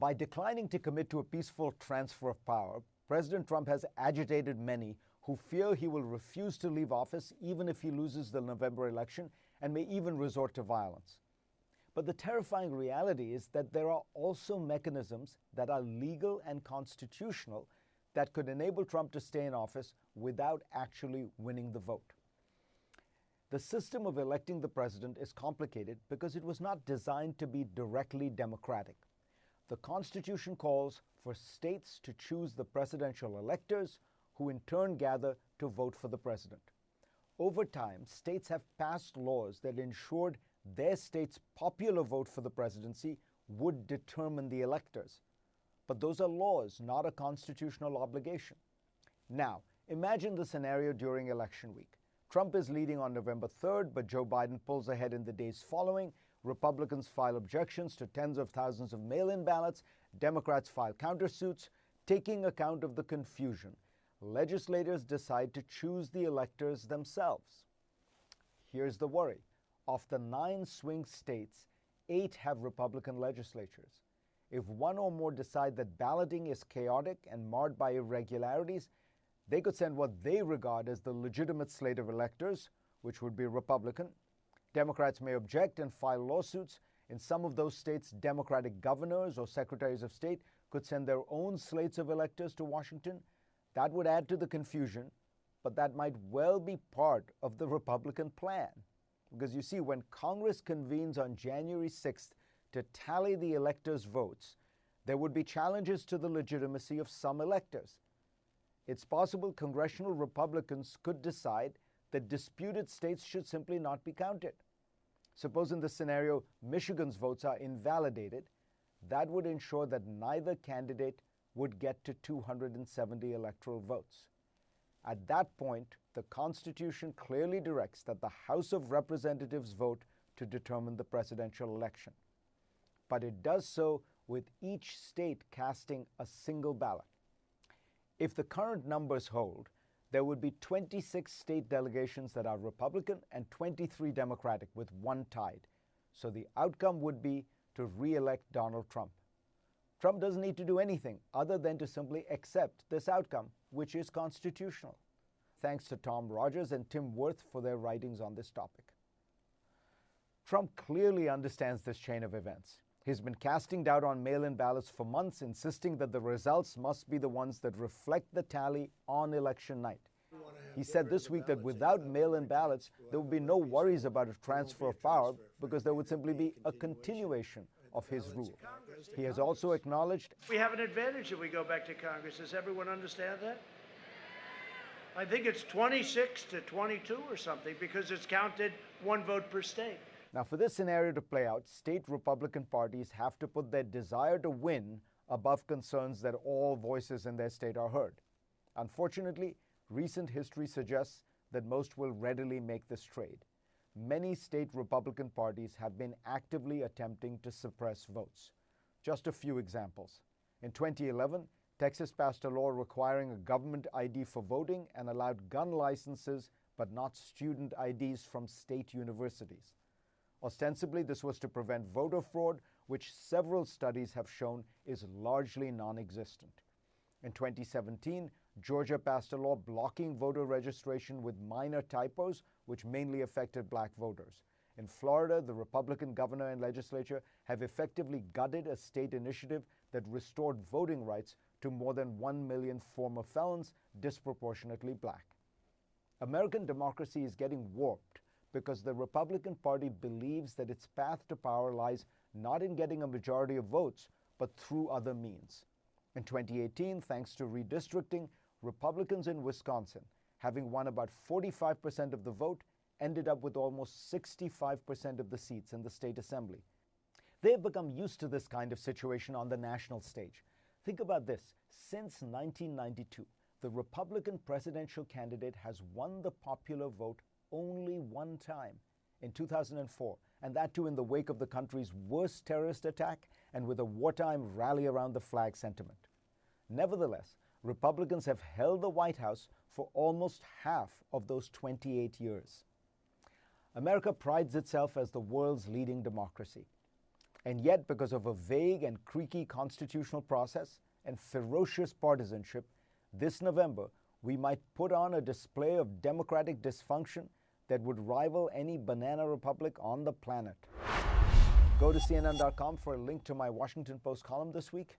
By declining to commit to a peaceful transfer of power, President Trump has agitated many who fear he will refuse to leave office even if he loses the November election and may even resort to violence. But the terrifying reality is that there are also mechanisms that are legal and constitutional that could enable Trump to stay in office without actually winning the vote. The system of electing the president is complicated because it was not designed to be directly democratic. The Constitution calls for states to choose the presidential electors, who in turn gather to vote for the president. Over time, states have passed laws that ensured their state's popular vote for the presidency would determine the electors. But those are laws, not a constitutional obligation. Now, imagine the scenario during election week. Trump is leading on November 3rd, but Joe Biden pulls ahead in the days following. Republicans file objections to tens of thousands of mail-in ballots. Democrats file countersuits. Taking account of the confusion, legislators decide to choose the electors themselves. Here's the worry. Of the 9 swing states, 8 have Republican legislatures. If one or more decide that balloting is chaotic and marred by irregularities, they could send what they regard as the legitimate slate of electors, which would be Republican. Democrats may object and file lawsuits. In some of those states, Democratic governors or secretaries of state could send their own slates of electors to Washington. That would add to the confusion, but that might well be part of the Republican plan. Because you see, when Congress convenes on January 6th to tally the electors' votes, there would be challenges to the legitimacy of some electors. It's possible congressional Republicans could decide that disputed states should simply not be counted. Suppose in this scenario, Michigan's votes are invalidated. That would ensure that neither candidate would get to 270 electoral votes. At that point, the Constitution clearly directs that the House of Representatives vote to determine the presidential election. But it does so with each state casting a single ballot. If the current numbers hold, there would be 26 state delegations that are Republican and 23 Democratic, with one tied. So the outcome would be to re-elect Donald Trump. Trump doesn't need to do anything other than to simply accept this outcome, which is constitutional. Thanks to Tom Rogers and Tim Wirth for their writings on this topic. Trump clearly understands this chain of events. He's been casting doubt on mail-in ballots for months, insisting that the results must be the ones that reflect the tally on election night. He said this week that without mail-in ballots, there would be no worries about a transfer of power because there would simply be a continuation of his rule. He has also acknowledged, we have an advantage if we go back to Congress. Does everyone understand that? I think it's 26 to 22 or something because it's counted one vote per state. Now, for this scenario to play out, state Republican parties have to put their desire to win above concerns that all voices in their state are heard. Unfortunately, recent history suggests that most will readily make this trade. Many state Republican parties have been actively attempting to suppress votes. Just a few examples. In 2011, Texas passed a law requiring a government ID for voting and allowed gun licenses but not student IDs from state universities. Ostensibly, this was to prevent voter fraud, which several studies have shown is largely non-existent. In 2017, Georgia passed a law blocking voter registration with minor typos, which mainly affected black voters. In Florida, the Republican governor and legislature have effectively gutted a state initiative that restored voting rights to more than 1 million former felons, disproportionately black. American democracy is getting warped because the Republican Party believes that its path to power lies not in getting a majority of votes, but through other means. In 2018, thanks to redistricting, Republicans in Wisconsin, having won about 45% of the vote, ended up with almost 65% of the seats in the state assembly. They've become used to this kind of situation on the national stage. Think about this. Since 1992, the Republican presidential candidate has won the popular vote only one time, in 2004, and that too in the wake of the country's worst terrorist attack and with a wartime rally around the flag sentiment. Nevertheless, Republicans have held the White House for almost half of those 28 years. America prides itself as the world's leading democracy. And yet, because of a vague and creaky constitutional process and ferocious partisanship, this November, we might put on a display of democratic dysfunction that would rival any banana republic on the planet. Go to CNN.com for a link to my Washington Post column this week.